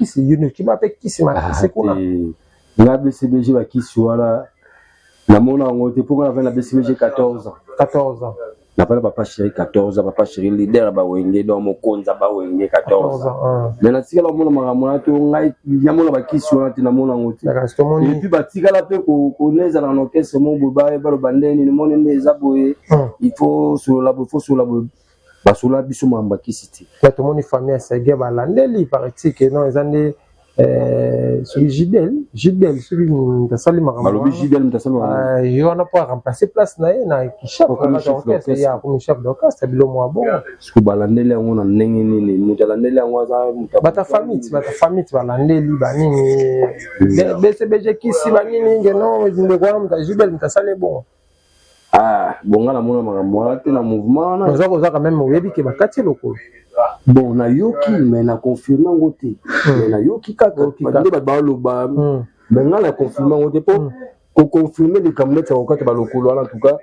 kisi yunu qui m'appelle kisi ma c'est quoi na BCBG ba kisi wala na mona ngote pour on la BCBG 14 ans na papa chéri 14 ans papa chéri leader ba wenge do mo konza ba wenge 14 ans mais na tika la mona makamona to ngai ya mona ba kisi wala na mona ngote et puis ba tika la pe ko neza na orchestre mon boba ba lo bandeni ni mona neza boye il faut sur la basola biso mamba kisiti la to moni famille sege ba landeli paraît que non ezande celui Gidel celui de Salim Malobi Gidel mtasema il on a pas remplacer place na qui chef d'orchestre ya comme chef d'orchestre bilo moi bon parce que balandeli yango na ndenge nini mutalandeli yango za bata famille balandeli banini BCBG kisi banini ngeno ndekwana mta Gidel mtasale bon bonga na mona makambo te na mouvement na za quand même oyebi ke bakati lokolo bon na yoki mais na confirmer ngote mais na yoki kaka bande ba loba mais nga na confirmer ngote pour confirmer les camlettes au kati ba lokolo en tout cas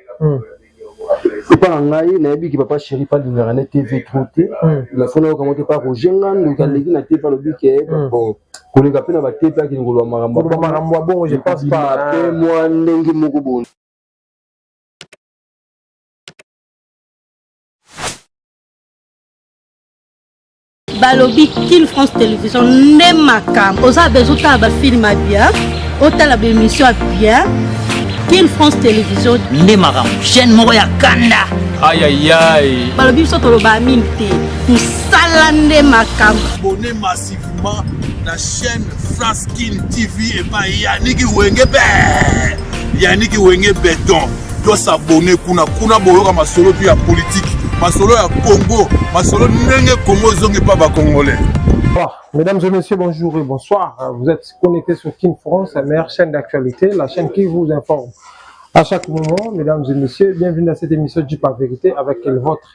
pas ngai na yebi ki papa chéri pas de na TV troté la fona ko mote pas Roger Ngandu kaleki na te pa lobi ke bon ko le kapena ba te pa ki ngolo makambo bon je pense pas moi ndenge moko bon. Balobi Kin France Télévision ne makam oza bezuta ba film bien otala ba émission bien Kin France Télévision ne makam chaîne moko ya kanda aïe Balobi so to ba minti musala ne makam abonnez massivement la chaîne France Kin TV et pas Yannick Wenge béton doit s'abonner kuna boyoka masolo puis ya politique masolo ya Congo masolo ndenge Congo zongi pas ba congolais. Mesdames et messieurs, bonjour et bonsoir. Vous êtes connectés sur Kin France, la meilleure chaîne d'actualité, la chaîne qui vous informe à chaque moment. Mesdames et messieurs, bienvenue dans cette émission du Pas Vérité avec le vôtre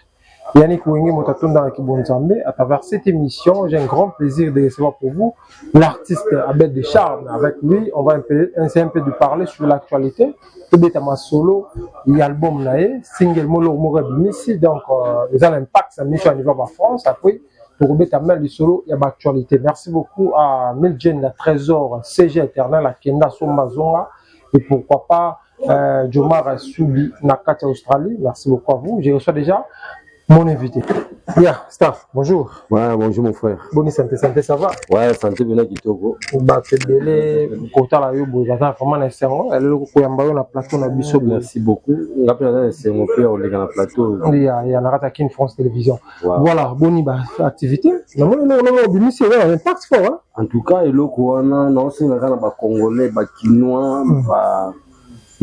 Yannick Wenge Motatunda Kibonzambe. À travers cette émission, j'ai un grand plaisir de recevoir pour vous l'artiste Abel Descharmes. Avec lui, on va essayer un peu de parler sur l'actualité. Tobetama solo, l'album nae, single Molo Morebi Missi, donc les l'impact, ça mission à niveau de France. Après, pour Tobetama le solo, il y a l'actualité. Merci beaucoup à Miljen, la Trésor, CG Éternel, à Kenda Sombazonga, et pourquoi pas Jomar Soubi, Nakati Australie. Merci beaucoup à vous. Je reçois déjà mon invité. Bien, staff, bonjour. Ouais, bonjour mon frère. Bonne santé, ça va? Ouais, santé bien Kitoko. Bah, c'est délai, côté la yo, j'attends vraiment un serment. Elle est au Koyamba, na plateau, na biso. Merci beaucoup. On a plein de serments, on est dans la plateau. Il y a un Kin France Télévision. Voilà, bonne activité. Non, c'est un impact fort, hein. En tout cas, il y a non, c'est un Congolais, Kinois,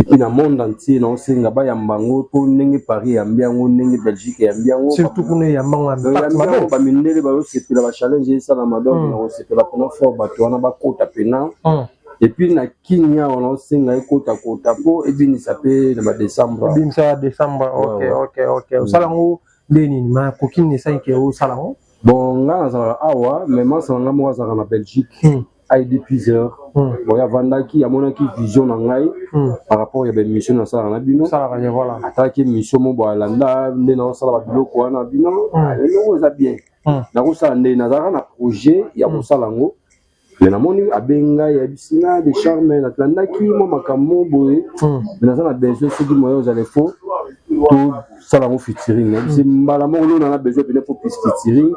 et puis dans le monde entier, non, c'est un Bayambango, pour n'engue Paris, Ambiango, n'engue Belgique, Ambiango. Surtout qu'on est Yambango, Ambiango, c'est la challenge, ça, la madame, c'est la première fois, on a pas côte à pena. Et puis, na Kenya, on a aussi un côte à et puis, il s'appelle le décembre. Et puis, ça, décembre, ok. Au Salango, Lénine, ma coquine, c'est qui est au Salango. Bon, là, ça va, mais moi, ça va, moi, ça va en Belgique. ID plusieurs. Bon, il y a Vandaki, il y a mon vision par rapport à des missions dans ça, voilà. Attaquer mission, mon bois, landa, non, ça va bien, quoi, na bien, ça bien. Dans ça, un projet, il y a ça lango. Mais la moni abenga ya bisina de charme na tlandaki mo makambo boye. Mais ça, on a besoin de moyens aux alefo. Tout ça lango featuring. C'est malamo on a besoin de pour featuring.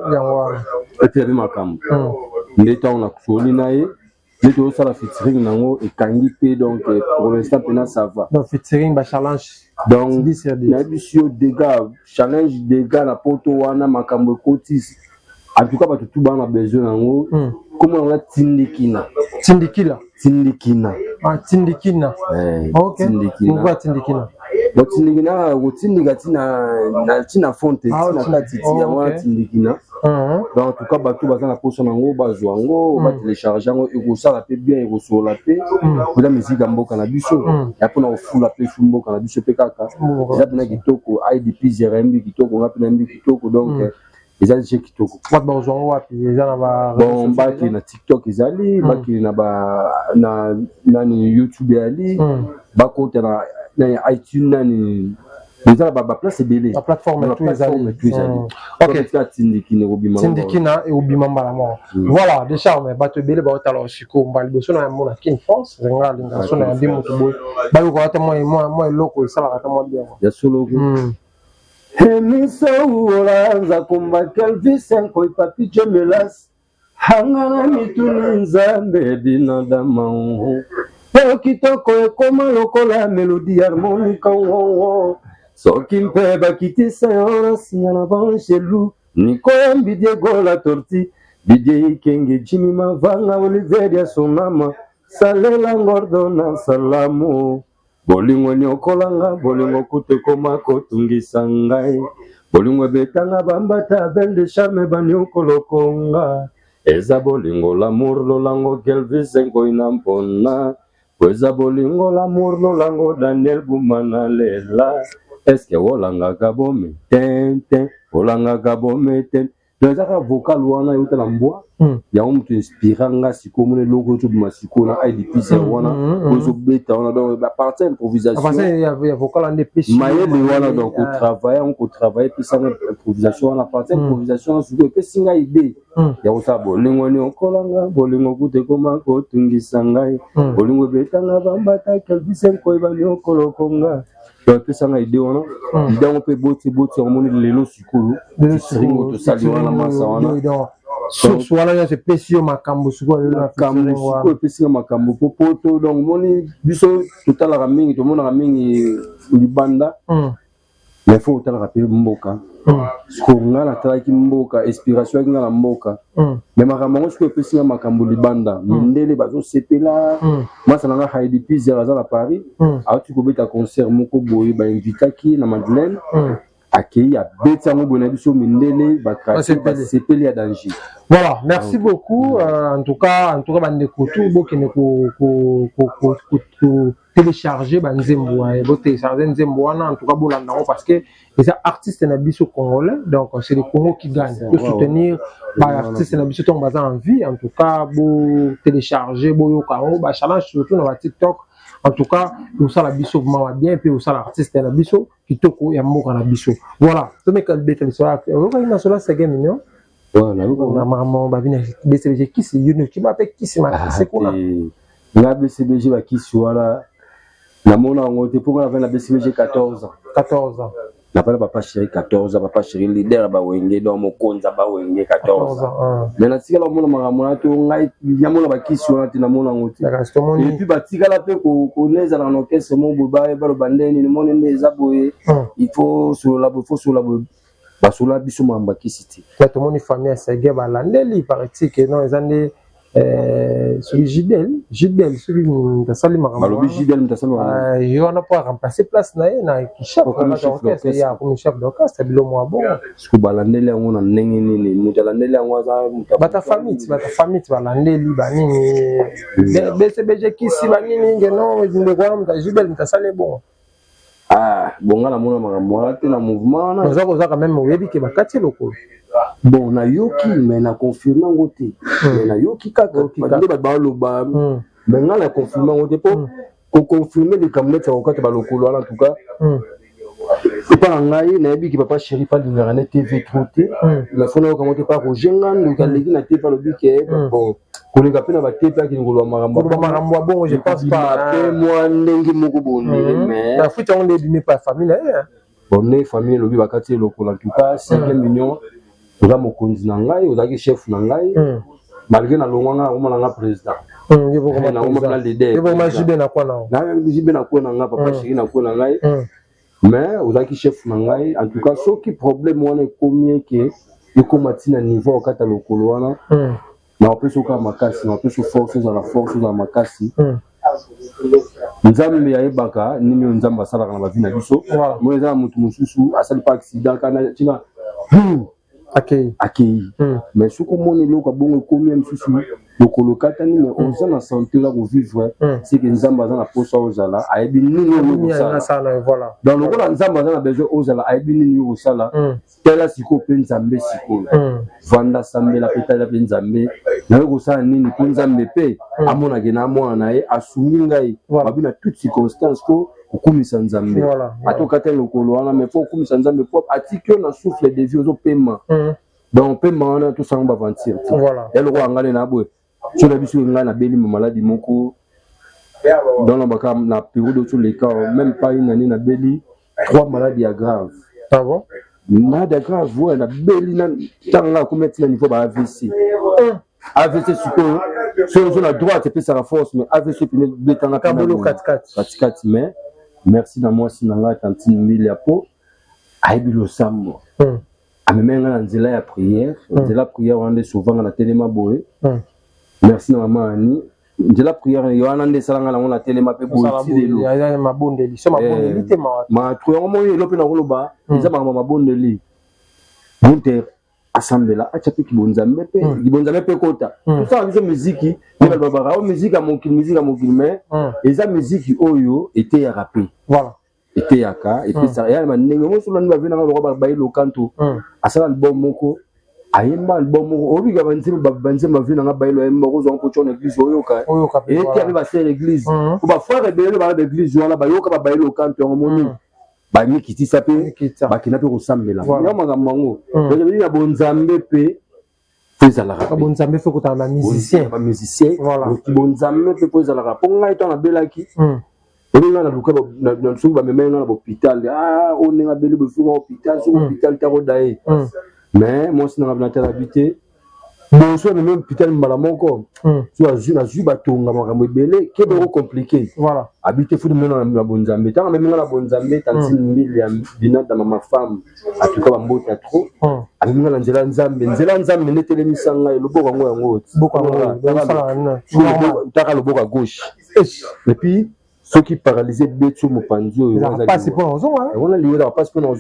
Et puis avec makambo. L'état on a fourni naé, les deux ça la featuring nango et kangi pe donc pour l'instant pena ça va. Donc featuring ba challenge. Donc na bisio dégâts challenge dégâts la poto wana makambo kotis. En tout cas pas tout bas on a besoin nango. Comment on a tindikina. Ah tindikina. OK. Pourquoi tindikina? Donc tindikina ou tindikatina na tina fonte na titi ya moi tindikina. Donc en tout cas bato baza na poso nango bazwango ba télécharger ngo eko la pe bien eko so la pe pour la musique mboka na biso ya pona ofula pe mboka na biso pe kaka ya pona kitoko IDP ZRMB kitoko ngapi na mbi kitoko donc ezali kitoko kwa bazwango wapi ezana ba bon baki na TikTok ezali baki na ba na YouTube ali ba compte na iTunes déjà la place belé la plateforme la tous les amis OK Tindikina et Obimamba la mort voilà déjà mais bato belé ba otala osiko mbali boso na mona King France zenga linga so na ndimo to boy ba ko ata moi loko sala ata moi bien ya solo Emiso uolanza kumba kelvisen koi papi jomelas hangana mituni nzambe binadamu Peo kitoko ekoma lokola melodi harmonika soki mpe bakitisa yona singana banjelu nikoya mbidie gola torti bidie ikenge jimi mavanga Oliver ya sonama salela ngordo na salamu bolingo nyokolanga bolingo kutekoma kotungisa ngai bolingo betanga bambata bende chame banyokolokonga eza bolingo l'amour lolango Kelvis ngoina mpona eza bolingo l'amour lolango Daniel Bumana lela eske wolanga kabome tente wolanga kabome tente Déjà vocal wana yote la mboa ya mtu inspiranga siko mune logo to masiko na IDP wana ozo beta wana donc ba partie improvisation il y a vocal en dépêche maïle wana donc on travaille puis ça improvisation la partie improvisation sur que singa idée ya osa bolingo ni okolanga bolingo kute koma ko tungisa ngai bolingo beta na bambata kelvisen ko ibani okolokonga donc ça na idée wana idée on peut boti on moni lelo sikolo singo to sali wana masa wana source wana ya spéciaux makambo siko na makambo siko spéciaux makambo popoto donc moni biso total la mingi to mona mingi libanda mais faut total rappeler mboka siko ngala talaki mboka inspiration ngala mboka mais makambo siko spéciaux makambo libanda mindele bazo sepela masa nanga Heidi Pizza za la Paris a tu ko beta concert moko boye ba invitaki na Madeleine accueilli à Betsango Bonabiso Mindele sepeli à danger. Voilà, merci beaucoup. En tout cas, bande kotu bokene ko télécharger banzembo et bo télécharger nzembo en tout cas bolanda parce que les artistes na biso congolais donc c'est le Congo qui gagne. Pour soutenir les artistes na biso ton bazan en vie en tout cas bo télécharger bo yokao ba challenge surtout na TikTok. En tout cas, nous ça la biso vraiment bien puis nous ça l'artiste la biso kitoko ya mboka na biso. Voilà, to me kalbeta liswa. On a cela c'est game mignon. Voilà, on a maman ba vina BCBG qui c'est you qui m'appelle qui c'est ma c'est quoi la BCBG ba qui soit na mona ngote pour la la BCBG 14 ans. Na pas papa chéri 14 ans, papa chéri leader ba wenge do mokonza ba wenge 14 ans. Mais na tika la mona maramona to ngai nyamona ba qui soit na mona ngote. Et puis ba tika la pe ko neza na orchestre mo boba ba lo bandeni ni mona neza boye. Il faut sur la basola biso mamba kisiti la to moni famille sege ba landeli paraît que non les années celui Gidel celui de Salima Malobi Gidel mtasema yo on a pas remplacer place na chef d'orchestre ya comme chef d'orchestre bilo mo bon sku balandeli ngona ndenge nini mutalandeli ngwaza bata famille balandeli banini BCBG kisi banini ngeno ndekwa mta Gidel mtasale bon bonga na mona makambo te na mouvement na za quand même oyebi ke bakati lokolo bon na yoki mais na confirmer ngote mais na yoki kaka ba loba mais ngala confirmer ngote pour confirmer les camionnettes au kata ba lokolo en tout cas c'est pas ngai na yebi ki papa chéri pa de TV troté la fona ko monter par Roger Ngan ka legi na TV pa lobi ke bon ko le kapena ba TV ki ngolo marambo bon je pense pas moi ndenge moko bonne mais la fuite on est pas famille bonne famille lobi bakati lokolo en tout cas 5 millions oza mokonzi na ngai ozaki chef na ngai malgré na longwanga omona nga président na omona leader na jibe na kwa na nga papa chéri na kwa na ngai mais ozaki chef na ngai en tout cas soki problème wana ekomi ke ekomati na niveau okata lokolo wana na opesa oka makasi na opesa force za force za makasi nzambe ayebaka nini nzambe asalaka na bavi na biso mo eza mutu mosusu asali pa accident kana tina accueilli mais ce que mon eloko bongo ekomi mosusu lokolo katani mais oza na santé la ko vivre c'est que nzamba za na posa ozala ayebi nini osala voilà dans le rôle nzamba za na besoin ozala ayebi nini osala tela siko pe nzambe siko vanda sambela petala pe nzambe na ko sala nini ko nzambe pe amona ke na mwana na ye asumi ngai babina toutes circonstances ko okumisa nzambe atokata lokolo wana mais faut okumisa nzambe po atiki na souffle de vie ozopema donc pema wana tosanga baventure eloko angane na boye so na biso ngai na beli maladie moko dans la baka na période de tous les cas même pas une année na beli 3 maladies graves. Ah bon? Malade grave ouais na beli na tanga ko mettre na niveau ba AVC. AVC sur la droite et puis ça la force mais AVC puis betanga kabolo 4-4 mais merci na moi sinanga tantine mille ya po aibilo sambo. Amemanga na nzela ya prière, nzela prière wande souvent na telema boye. Merci na maman Ani. Nzela prière yoana nde salanga na ngona telema pe boye tilelo. Ya mabondeli, so mabondeli te ma. Ma truyo mo yelo pe na koloba, nza mabondeli. Monter assemblée là, achapi kibonzambe pe kota. Tout ça avec musique, mais babara musique à mon mais eza musique oyo était rappé. Voilà. Était yaka et puis ça ya manengo mo solo nba vena ngo ba bailo kanto. Asala album moko ayemba album moko obiga banze ma vena nga bailo ayemba ko zo ko chona église oyo ka. Et puis abi ba ser église. Ko ba frère rebelle ba église wana ba yoka ba bailo kanto ngo moni. Ba mi kiti sape ba kina pe ko sambela. Ya magambo ngo. Donc bi na bonzambe pe ezala rap. Bonzambe fe ko ta ba musicien. Ba musicien. Voilà. Bonzambe pe ezala rap. Ponga ito na belaki. On a beaucoup de choses à mener à l'hôpital. Ah, on est à Bélé, à l'hôpital, sur l'hôpital Tarodae. Mais moi, c'est dans la habité. Bon, soit même l'hôpital Malamoko. Soit je suis bateau, on a Bélé, qui est compliqué. Voilà. Habiter fou de mener la bonne zambé. Tant même la bonne zambé, tant si il y a binat dans ma femme, à tout cas, un beau trop. Avec nous, l'Angela Nzambe, n'était les misanga, le beau en haut. Beaucoup en haut. T'as le beau à gauche. Et puis, ceux qui paralysent Betsu Mopandio, ils ont passé pour nous. On a lié dans passe pour nous. Mais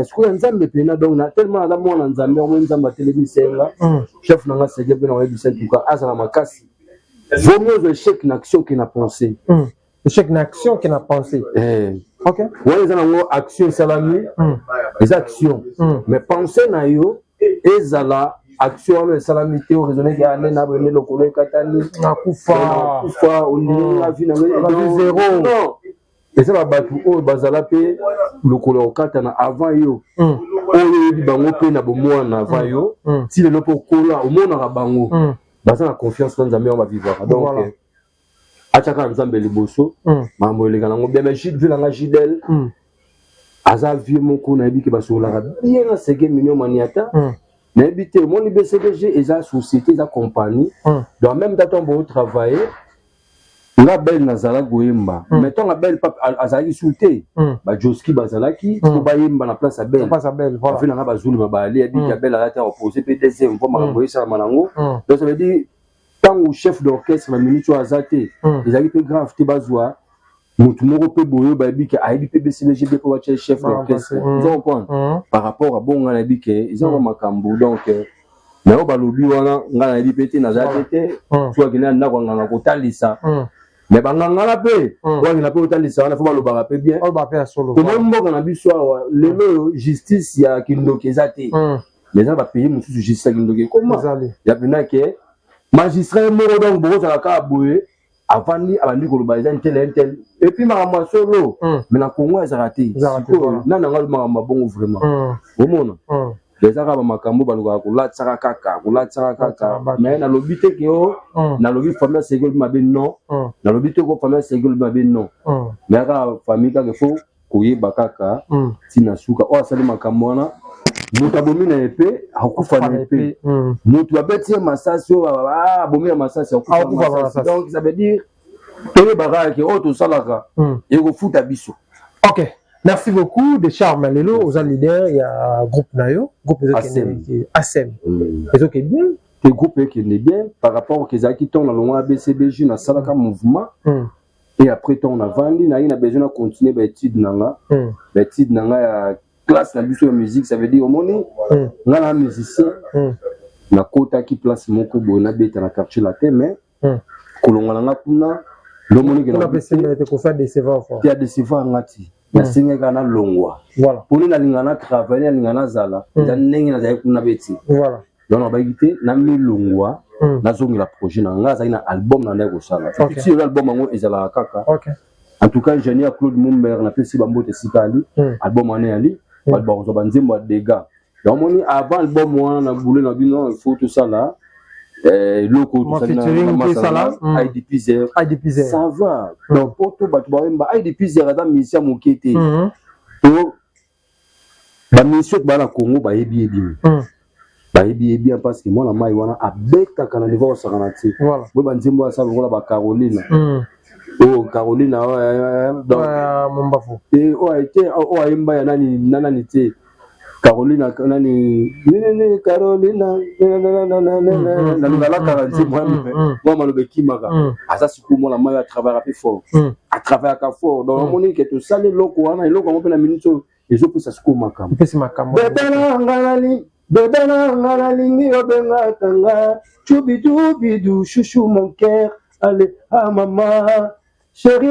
ce qu'on Nzambe pena donc na tellement la mon Nzambe on Nzambe télévision là. Chef nanga sege ben on ebisa tuka azala makasi. Vaut mieux échec une action qui n'a pensé. Échec une action qui n'a pensé. OK. Ouais les ana action salami. Les actions. Mais penser na yo ezala action le salamité au raisonner qu'il y a un abonné le collègue katani kufa on a vu na zéro non et ça va battre au bazala pe le collègue katana avant yo o di bango pe na bomo na avant yo si le lopo kola au monde na bango bazala confiance dans Nzambe on va vivre donc achaka Nzambe liboso mambo le kana ngo bien mais Gilles vilanga Gidel aza vieux moko na bi ke basola bien na sege minyo maniata mais habiter mon IBCDG et la société la compagnie dans même temps on va travailler la belle nazala goemba mettons la belle papa azali souté ba Joski bazalaki to ba yemba na place belle voilà fait na ba zulu ba ali habiter belle la terre opposé PDC on va maboyer ça manango donc ça veut dire tant au chef d'orchestre la minute azate les ali peu grave te bazwa mutu moko pe boyo ba bi ke aibi pe BCDG pe ko chef d'orchestre vous comprenez par rapport à bon ngana bi ke ils ont makambo donc mais o balobi wana ngana bi pete na zate soit kina na ko ngana ko talisa mais banganga la pe wa kina pe talisa wana fo baloba pe bien o ba pe solo to mo mboka na biso wa lelo justice ya kindoke zate mais ça va payer mutu justice ya kindoke comment ya pena ke magistrat mo donc bo za ka boye avant ni abandi ko lobaza intel et puis ma solo mais na Congo a raté na na ngal ma bongo vraiment au monde les arabes makambo baluka ko la tsaka kaka mais na lobité ke o na lobi famille ségol mabe non na lobité ko famille ségol mabe non mais ka famille ka fo ko yeba kaka tina suka o asali makambo na mutu abomina epe akufa na epe mutu abeti masasi o abomina masasi akufa masasi donc ça veut dire que baraki auto salaka et ko futa biso. OK, merci beaucoup de Charles Malelo aux leaders il y a groupe Nayo groupe qui ASEM et OK bien le groupe qui est bien par rapport aux qui tombent dans le ABCBJ na salaka mouvement et après ton avant il a besoin de continuer l'étude nanga l'étude nanga ya classe na biso musique ça veut dire au monde ngana musicien na kota qui place mon kubo na beta na quartier latin mais kolonga na kuna le monde qui na pesa te ko faire décevant il y a décevant ngati na singa kana longwa voilà pour na lingana travailler lingana zala za nengi na za kuna beti voilà donc ba gité na mi longwa na zongi la projet na nga za ina album na ndeko sala si l'album ngo ezala kaka OK En tout cas, ingénieur Claude Mumber, on a fait si bambo de Sikali, album année ali, album Zobanzimbo des gars. Donc, avant l'album, on a voulu, il faut tout ça là. Loco, tout ça là, IDP Zer. Ça va. Donc, pour tout, IDP Zer, madame, mission Mokete. Donc, la mission de la Congo, bah, bien parce que moi, la maille, on a bêta quand on est voir ça, voilà. Moi, banzimbo, ça, on a Caroline. Oh, Caroline, donc, mon bafou. Et, Imba, nananité. Caroline, Caroline, ça c'est pour moi la maille à travers un peu fort. À travers un fort. Dans le monde qui est tout ça, les locaux, on a les locaux, on peut la minute, les autres, ça se court ma cam. Bébé, chouchou, mon cœur, allez, ah maman, chérie,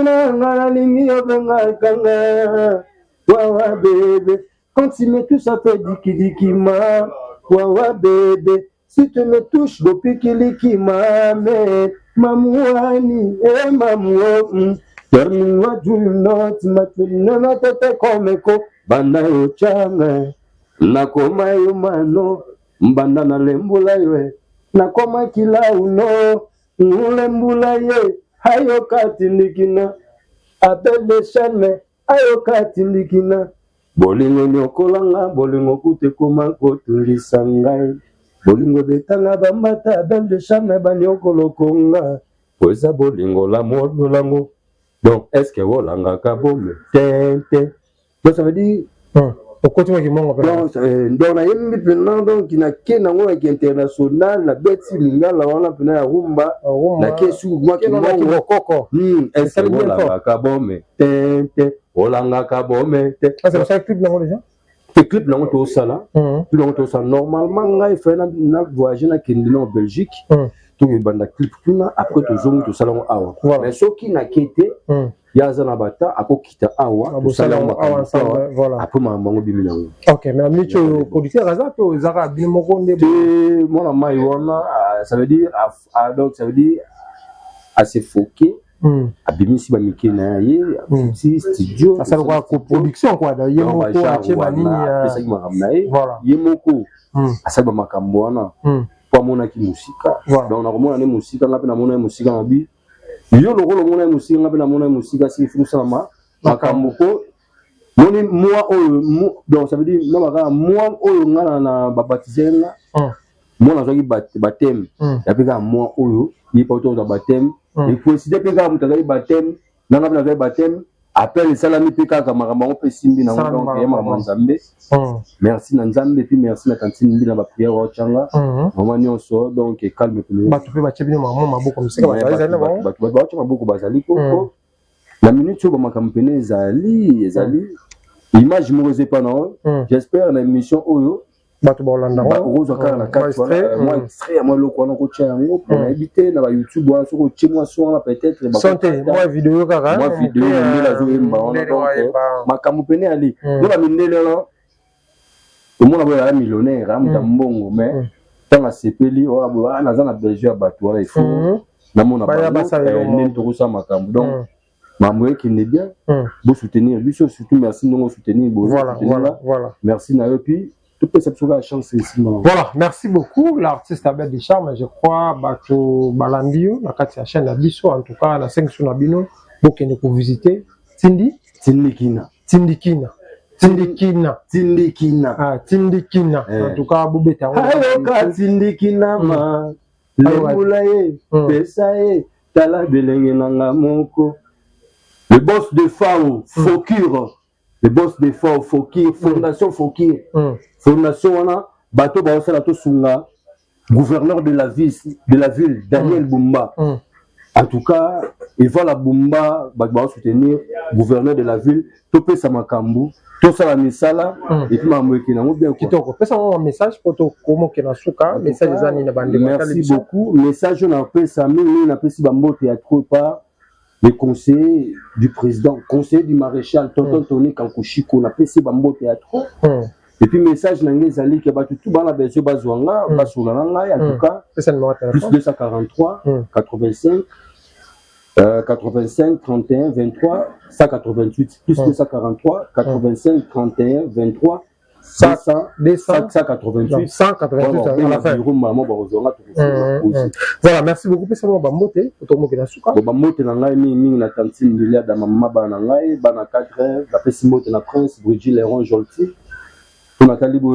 wawa bébé. Quand tu me touches, ça fait diki ma. Wawa bébé. Si tu me touches, gopi kiliki ma. Mais mamouani, mamouani. Termine-moi du note, ma tune ma tête comme écho. Banda yo chame. Nakoma yo mano. Mbanda na lembula yo. Nakoma kila uno. Lembula yo. Hayo katindikina. Appel de charme. Hayo katindikina. Bolingo nyokolanga, bolingo kute koma kotulisa ngai. Bolingo betanga bambata, belle de charme banyokolo konga. Poeza bolingo la modo lango. Donc, est-ce que wolanga kabome? Tente. Donc, ça veut dire... Au côté qui m'ont appelé. Donc, on a une maintenant, donc, il n'a qu'un angle international, la bête linga, la on a pena ya rumba, la kesu, moi qui m'ont est-ce que wolanga kabome? Tente. Olanga kabome. Ah, c'est ça le clip là déjà? Le clip là on tout ça là. Tout là on tout ça normalement il fait na voyager na Kendino en Belgique. Tout le banda clip kuna après tout zone tout ça là awa. Mais ce qui n'a quitté ya zana bata akokita awa tout ça là ensemble voilà. Après mamango bimina. OK, mais la micho producteur Razato Zara Bimoko ndé moi la maïwana ça veut dire donc ça veut dire assez foqué. Abimisi ba mikena ye si studio ça sert quoi coproduction quoi da yemoko ache banini pesa ki makamnae yemoko asaba makambo wana kwa mona ki musika donc na komona ne musika ngape na mona musika mabi yo lokolo mona musika ngape na mona musika si fusa makambo ko moni moi donc ça veut dire na baka moi oyo ngana na babatizenga moi na zoki batem ya peka moi oyo ni poto da batem. Et coïncider que quand vous avez baptême, dans la baptême, appelle salami peka kamarambo pe simbi na ngomba ya mama Nzambe. Merci na Nzambe puis merci na tantine mbila ba prière wa changa. Maman nyonso donc calme plus. Ba tu peux ba chebino maman maboko musika ba zali na ba. Ba chama boko bazali ko. La minute so ba makampene ezali image moze pa na. J'espère na émission oyo bato bolanda rose akala na carte moi extrait moi loko na ko tchango pour éviter na ba YouTube wa soko tchimwa so peut-être ba santé moi vidéo kaka moi vidéo ndela zo yemba on donc makambo pene ali do ba mindele la to mona ba millionnaire amuta mbongo mais tanga sepeli ora bo na za na belge bato wala il faut na mona ba nini to ko makambo donc mamwe qui n'est bien vous soutenir lui surtout merci de nous soutenir voilà merci na yo puis toute perception de la chance ici. Voilà, merci beaucoup l'artiste Abel Deschamps, je crois bato balandio la carte chaîne la biso en tout cas la 5 sur Nabino pour que nous visiter Tindikina en tout cas bobeta ayoka Tindikina ma lembula ye pesa ye tala belenge nanga moko le boss de Fao Fokure. Le boss des forts Fokir, Fondation Fokir. Fondation wana bato ba osala to sunga gouverneur de la ville Daniel Bumba. En tout cas, il va la Bumba ba soutenir gouverneur de la ville to pesa makambu to sala misala et puis mamweki na bien kitoko pesa un message pour to komo ke na suka message zani na bande. Merci beaucoup. Message on a pesa mimi na pesi bambote ya trop pas. Les conseillers du président, conseiller du maréchal, Tonton Tony Kankushiko, on a passé Bambo Théâtre. Et puis, message dans Ali qui a battu tout dans la version Bazouanga, Basoulanga, en tout cas, plus 243, 85, 85 31 23 188 plus 243 85 31 23 188 188 à la fin. Voilà, merci beaucoup. Pesamo Bamote, Otomo Kenasuka. Bamote Nangai, Ming, la tantine de l'Ia Damama Banangai, Bana 4 heures, la Pessimote, la Prince, Brigitte Léron Jolti, Nathalie